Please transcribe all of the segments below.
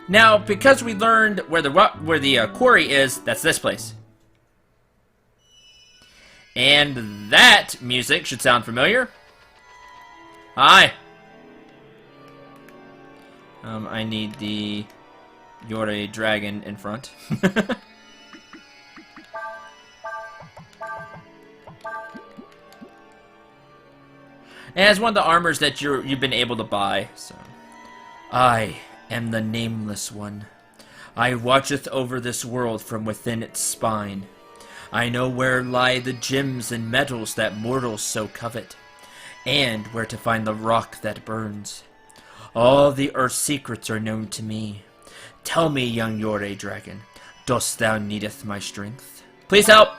Now, because we learned where the quarry is, that's this place. And that music should sound familiar. Hi. I need the Yore dragon in front. It has one of the armors that you've been able to buy, so. I am the Nameless One. I watcheth over this world from within its spine. I know where lie the gems and metals that mortals so covet, and where to find the rock that burns. All the earth's secrets are known to me. Tell me, young Yore dragon, dost thou needeth my strength? Please help!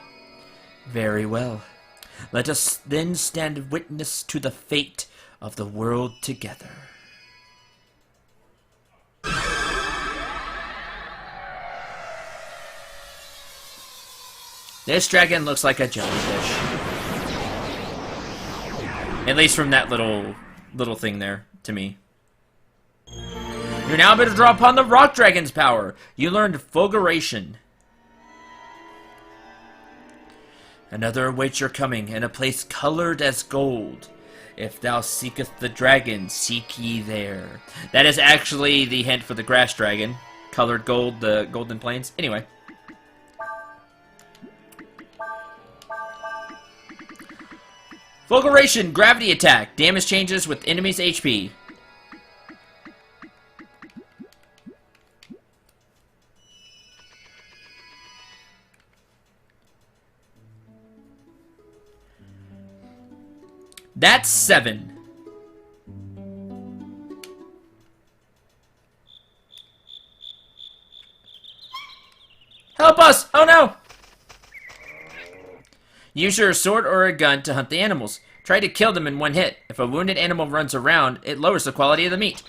Very well. Let us then stand witness to the fate of the world together. This dragon looks like a jellyfish. At least from that little thing there, to me. You're now able to draw upon the rock dragon's power. You learned Fulguration. Another awaits your coming, in a place colored as gold. If thou seeketh the dragon, seek ye there. That is actually the hint for the grass dragon. Colored gold, the golden plains. Anyway. Fulguration, gravity attack. Damage changes with enemy's HP. That's 7. Help us! Oh no! Use your sword or a gun to hunt the animals. Try to kill them in one hit. If a wounded animal runs around, it lowers the quality of the meat.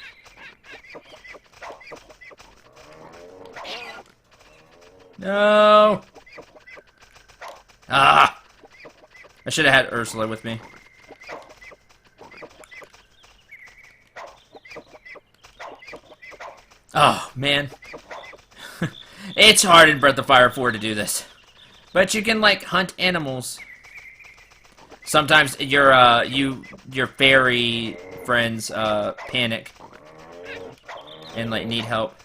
No! Ah! I should have had Ursula with me. Oh, man. It's hard in Breath of Fire 4 to do this. But you can, like, hunt animals. Sometimes your fairy friends, panic. And, like, need help.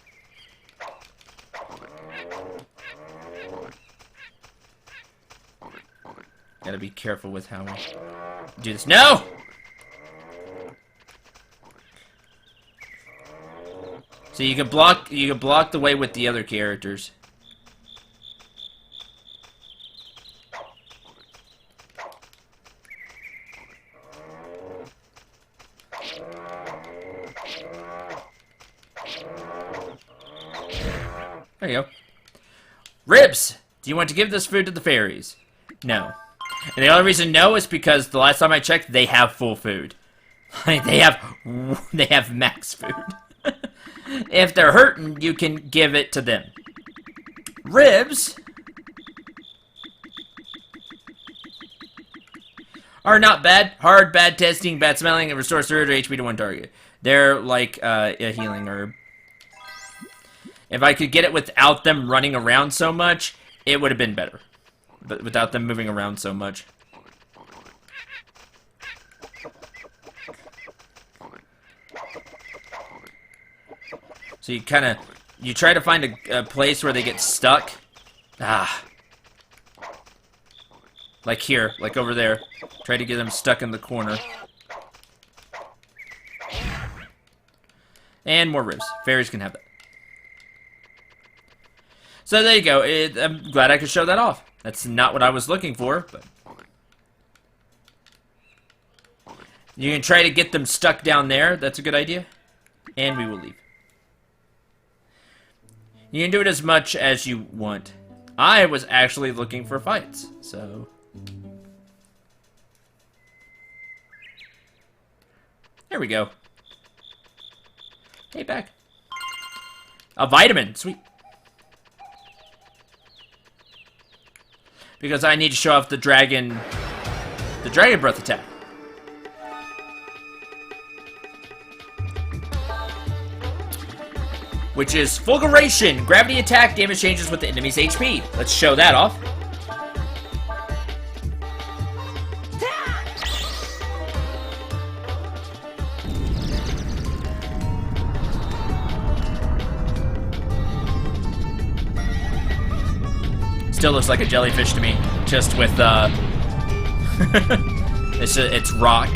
Gotta be careful with how we do this. No! So you can block the way with the other characters. There you go. Ribs! Do you want to give this food to the fairies? No. And the only reason no is because the last time I checked, they have full food. they have max food. If they're hurting, you can give it to them. Ribs are not bad. Hard, bad tasting, bad smelling, and restore surge HP to one target. They're like a healing herb. If I could get it without them running around so much, it would have been better. But without them moving around so much. So you you try to find a place where they get stuck. Ah. Like here, like over there. Try to get them stuck in the corner. And more ribs. Fairies can have that. So there you go. I'm glad I could show that off. That's not what I was looking for, but... You can try to get them stuck down there. That's a good idea. And we will leave. You can do it as much as you want. I was actually looking for fights, so... There we go. Hey, back. A vitamin, sweet. Because I need to show off the dragon breath attack. which is Fulguration. Gravity attack damage changes with the enemy's HP. Let's show that off. Still looks like a jellyfish to me, just with it's rock.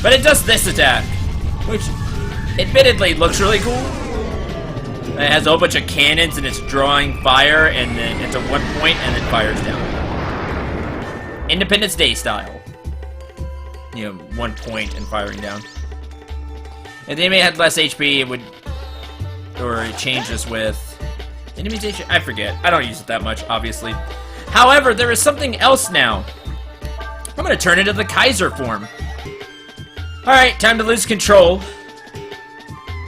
But it does this attack, which admittedly looks really cool. It has a whole bunch of cannons and it's drawing fire, and then it's at one point and then fires down. Independence Day style. You know, 1 point and firing down. If the enemy had less HP, it would, or it changes with enemy's HP. I forget. I don't use it that much, obviously. However, there is something else now. I'm gonna turn into the Kaiser form. Alright, time to lose control.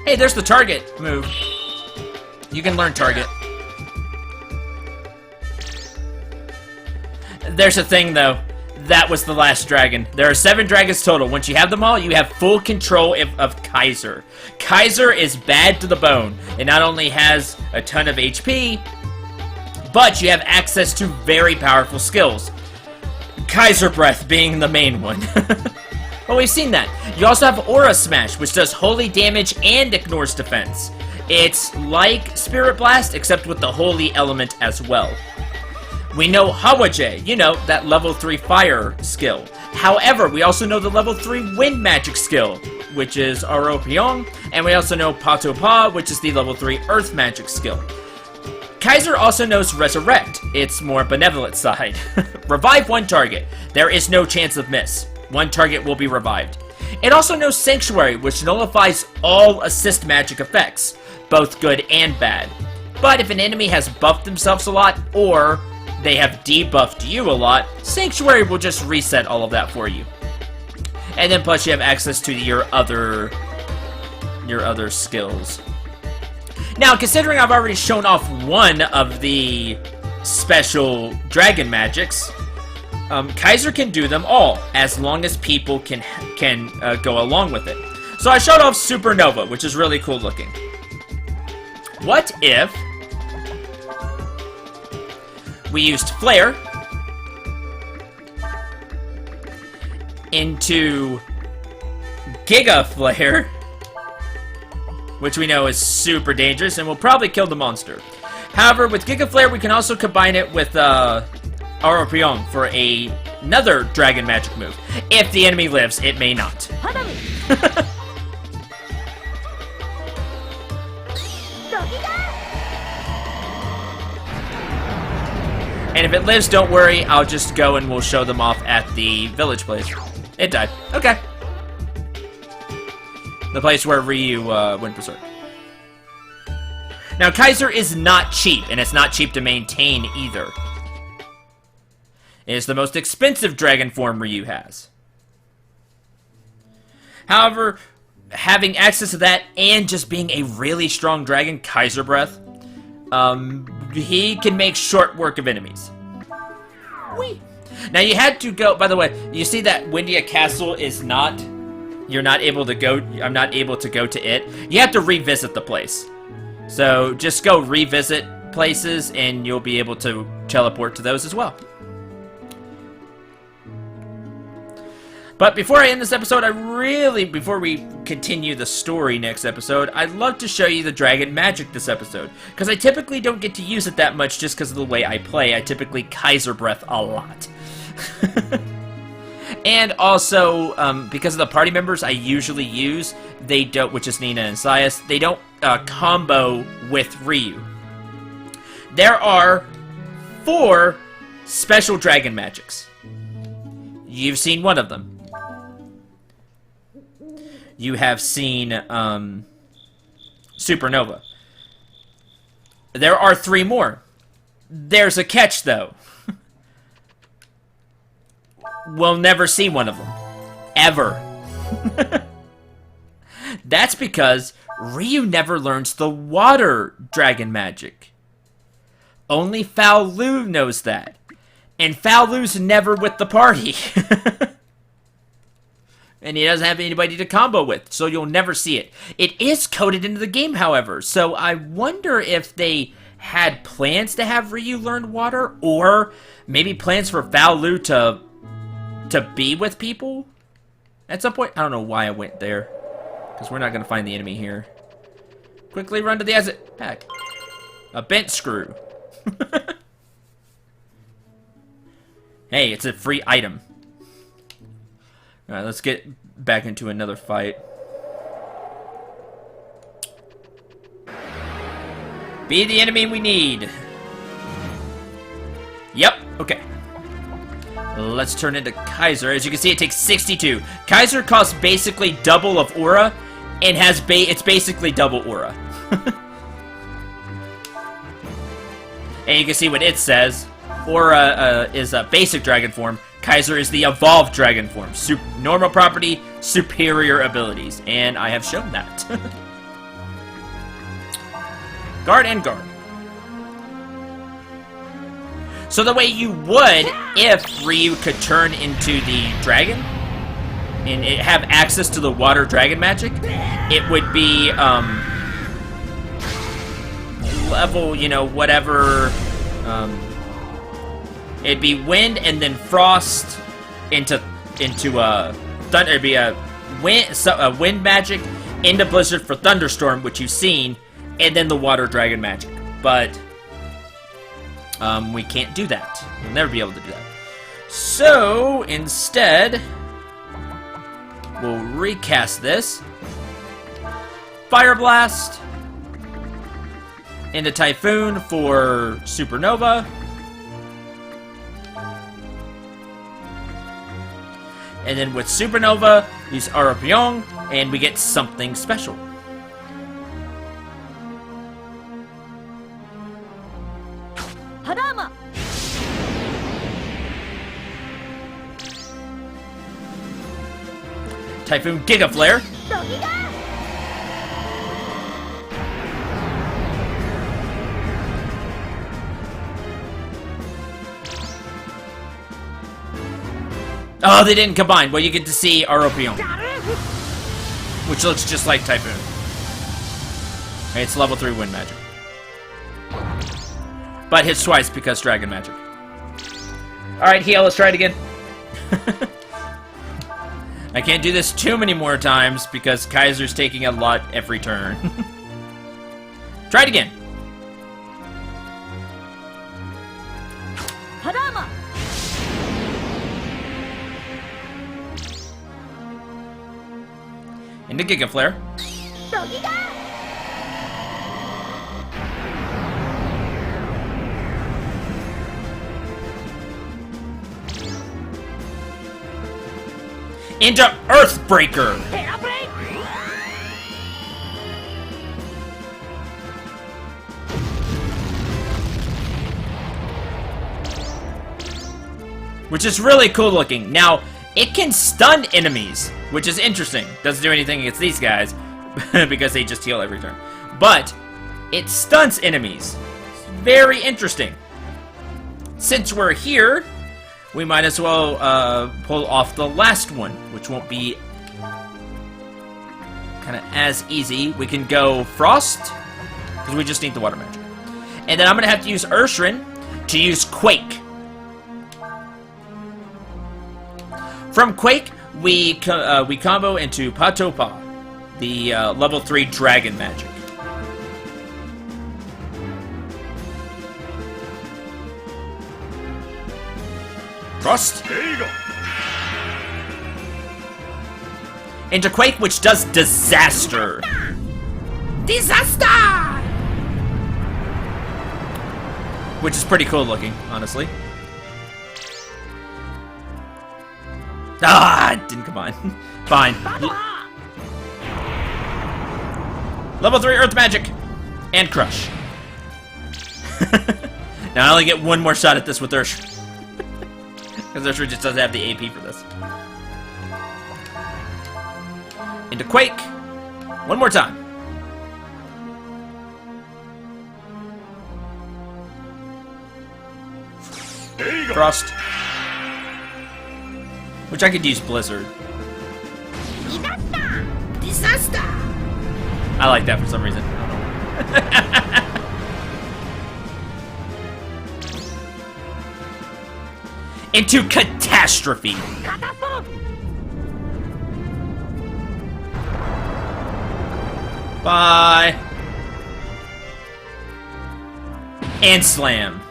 Hey, there's the target move. You can learn target. There's a thing, though. That was the last dragon. There are 7 dragons total. Once you have them all, you have full control of Kaiser. Kaiser is bad to the bone. It not only has a ton of HP, but you have access to very powerful skills. Kaiser Breath being the main one. Well, we've seen that. You also have Aura Smash, which does holy damage and ignores defense. It's like Spirit Blast, except with the holy element as well. We know Hawaje, you know, that level 3 fire skill. However, we also know the level 3 wind magic skill, which is Aro Pyong, and we also know Pato Pa, which is the level 3 earth magic skill. Kaiser also knows Resurrect, its more benevolent side. Revive one target. There is no chance of miss. One target will be revived. It also knows Sanctuary, which nullifies all assist magic effects, both good and bad. But if an enemy has buffed themselves a lot, or they have debuffed you a lot, Sanctuary will just reset all of that for you. And then plus you have access to your other skills. Now, considering I've already shown off one of the special dragon magics, Kaiser can do them all, as long as people can go along with it. So I showed off Supernova, which is really cool looking. What if we used Flare into Giga Flare, which we know is super dangerous and will probably kill the monster. However, with Giga Flare, we can also combine it with Aro Pyong for another dragon magic move. If the enemy lives, it may not. And if it lives, don't worry, I'll just go and we'll show them off at the village place. It died. Okay. The place where Ryu went berserk. Now, Kaiser is not cheap, and it's not cheap to maintain either. It is the most expensive dragon form Ryu has. However, having access to that and just being a really strong dragon, Kaiser Breath, he can make short work of enemies. Whee! Now you had to go, by the way, you see that Windia Castle is not, you're not able to go, I'm not able to go to it. You have to revisit the place. So just go revisit places and you'll be able to teleport to those as well. But before I end this episode, before we continue the story next episode, I'd love to show you the dragon magic this episode. Because I typically don't get to use it that much just because of the way I play. I typically Kaiser Breath a lot. And also, because of the party members I usually use, they don't, which is Nina and Sias, they don't combo with Ryu. There are 4 special dragon magics. You've seen one of them. You have seen Supernova. There are 3 more. There's a catch, though. We'll never see one of them. Ever. That's because Ryu never learns the water dragon magic. Only Foul Lu knows that. And Foul Lu's never with the party. And he doesn't have anybody to combo with, so you'll never see it. It is coded into the game, however, so I wonder if they had plans to have Ryu learn water, or maybe plans for Val Lu to be with people at some point. I don't know why I went there, because we're not going to find the enemy here. Quickly run to the exit pack. A bent screw. Hey, it's a free item. Alright, let's get back into another fight. Be the enemy we need. Yep, okay. Let's turn into Kaiser. As you can see, it takes 62. Kaiser costs basically double of aura, and it's basically double aura. And you can see what it says. Aura is a basic dragon form. Kaiser is the evolved dragon form. Normal property, superior abilities. And I have shown that. Guard and guard. So the way you would, if Ryu could turn into the dragon, and have access to the water dragon magic, it would be, level, you know, whatever, it'd be wind and then frost into thunder. It'd be a wind magic into blizzard for thunderstorm, which you've seen, and then the water dragon magic. But we can't do that. We'll never be able to do that. So instead, we'll recast this. Fire Blast into Typhoon for Supernova. And then with Supernova, use Arapion, and we get something special. Hadama. Typhoon Giga Flare. Oh, they didn't combine. Well, you get to see Arapion, which looks just like Typhoon. It's level 3 wind magic. But hits twice because dragon magic. Alright, heal, let's try it again. I can't do this too many more times because Kaiser's taking a lot every turn. Try it again. Hadama. Into Giga Flare. Into Earthbreaker. Which is really cool looking. Now, it can stun enemies, which is interesting. Doesn't do anything against these guys, because they just heal every turn. But, it stuns enemies. It's very interesting. Since we're here, we might as well pull off the last one, which won't be kind of as easy. We can go Frost, because we just need the water magic. And then I'm going to have to use Urshren to use Quake. From Quake, we combo into Patopa, the level 3 dragon magic. Frost. There you go. Into Quake, which does Disaster. Disaster! Which is pretty cool looking, honestly. Ah, it didn't combine. Fine. Level 3 Earth Magic. And Crush. Now I only get one more shot at this with Urshren. Because Urshren just doesn't have the AP for this. Into Quake. One more time. There you go. Frost. Which I could use Blizzard. I like that for some reason. Into catastrophe. Bye. And slam.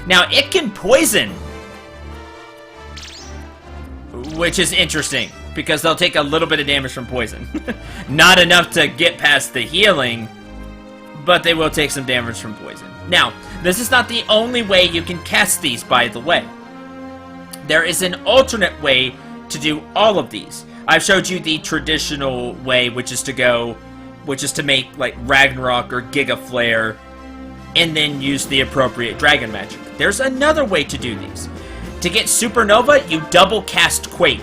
Now, it can poison. Which is interesting, because they'll take a little bit of damage from poison. Not enough to get past the healing, but they will take some damage from poison. Now, this is not the only way you can cast these, by the way. There is an alternate way to do all of these. I've showed you the traditional way, which is to make like Ragnarok or Giga Flare, and then use the appropriate dragon magic. There's another way to do these. To get Supernova, you double cast Quake.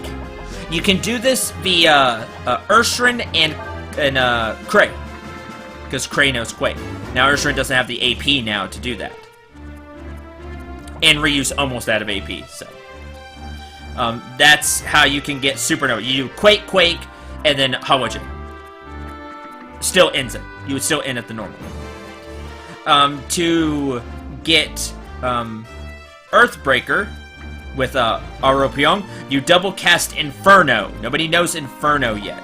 You can do this via Urshren and Cray, because Cray knows Quake. Now Urshren doesn't have the AP now to do that, and Ryu's almost out of AP, so that's how you can get Supernova. You do Quake, and then Hawaji. Still ends it. You would still end at the normal. To get Earthbreaker with Aropyeong, you double cast Inferno. Nobody knows Inferno yet.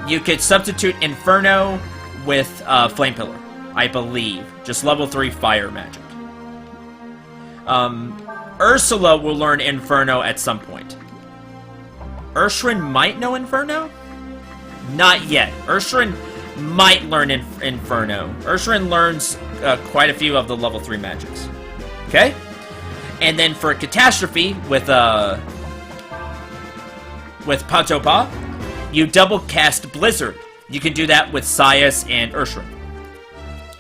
You could substitute Inferno with Flame Pillar, I believe. Just level 3 fire magic. Ursula will learn Inferno at some point. Urshren might know Inferno? Not yet. Urshren might learn Inferno. Urshren learns quite a few of the level 3 magics. Okay? And then for Catastrophe, with Patopa, you double cast Blizzard. You can do that with Sias and Urshren.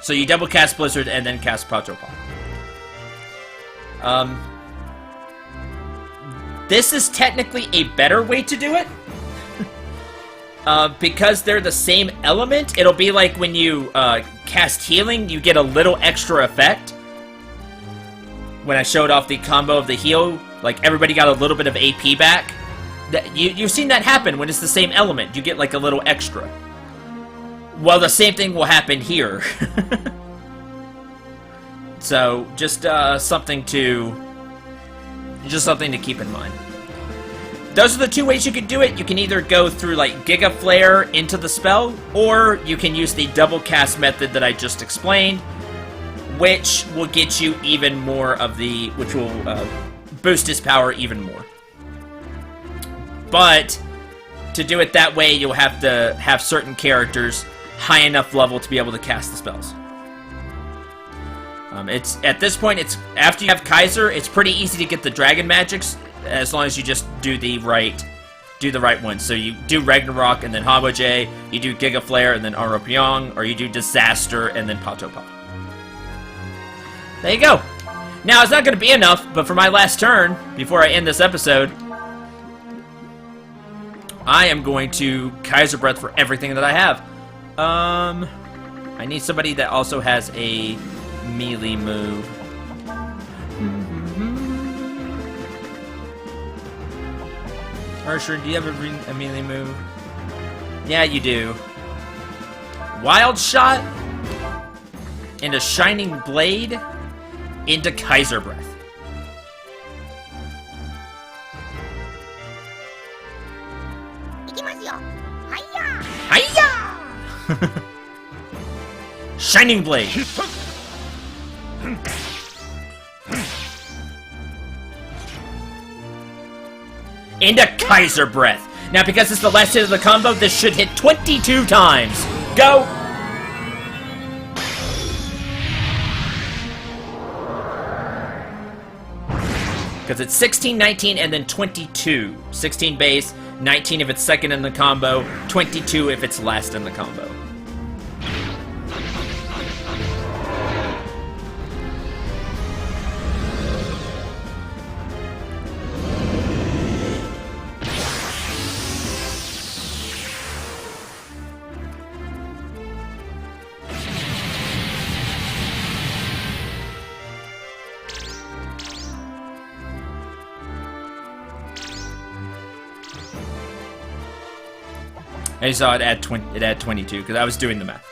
So you double cast Blizzard and then cast Patopa. This is technically a better way to do it. Because they're the same element, it'll be like when you cast Healing, you get a little extra effect. When I showed off the combo of the heal, like everybody got a little bit of AP back. You've seen that happen when it's the same element. You get like a little extra. Well, the same thing will happen here. So, just something to keep in mind. Those are the two ways you can do it. You can either go through like Giga Flare into the spell, or you can use the double cast method that I just explained, which will get you even more of which will boost his power even more. But to do it that way, you'll have to have certain characters high enough level to be able to cast the spells. It's at this point, it's after you have Kaiser, it's pretty easy to get the dragon magics as long as you just do the right ones. So you do Ragnarok and then Hawaje, you do Giga Flare and then Aropyeong, or you do Disaster and then Patopa. There you go. Now, it's not going to be enough, but for my last turn, before I end this episode, I am going to Kaiser Breath for everything that I have. I need somebody that also has a melee move. Ursher, do you have a melee move? Yeah, you do. Wild Shot into Shining Blade into Kaiser Breath. Hiya! Shining Blade. Into Kaiser Breath. Now, because it's the last hit of the combo, this should hit 22 times. Go! Because it's 16, 19, and then 22. 16 base, 19 if it's second in the combo, 22 if it's last in the combo. I saw it at 22 because I was doing the math.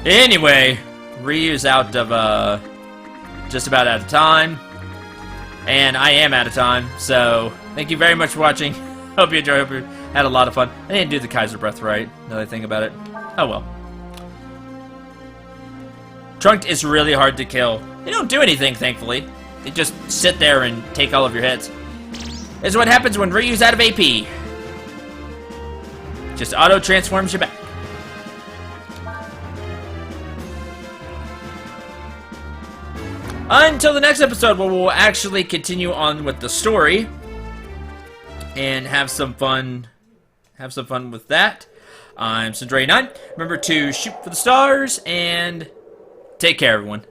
Anyway, Ryu's out of just about out of time, and I am out of time. So thank you very much for watching. Hope you enjoyed. Hope you had a lot of fun. I didn't do the Kaiser breath right. Now that I think about it. Oh well. Trunk is really hard to kill. They don't do anything, thankfully. They just sit there and take all of your hits. This is what happens when Ryu's out of AP. Just auto-transforms you back. Until the next episode, where we'll actually continue on with the story. And have some fun. Have some fun with that. I'm Cendril 9. Remember to shoot for the stars and take care, everyone.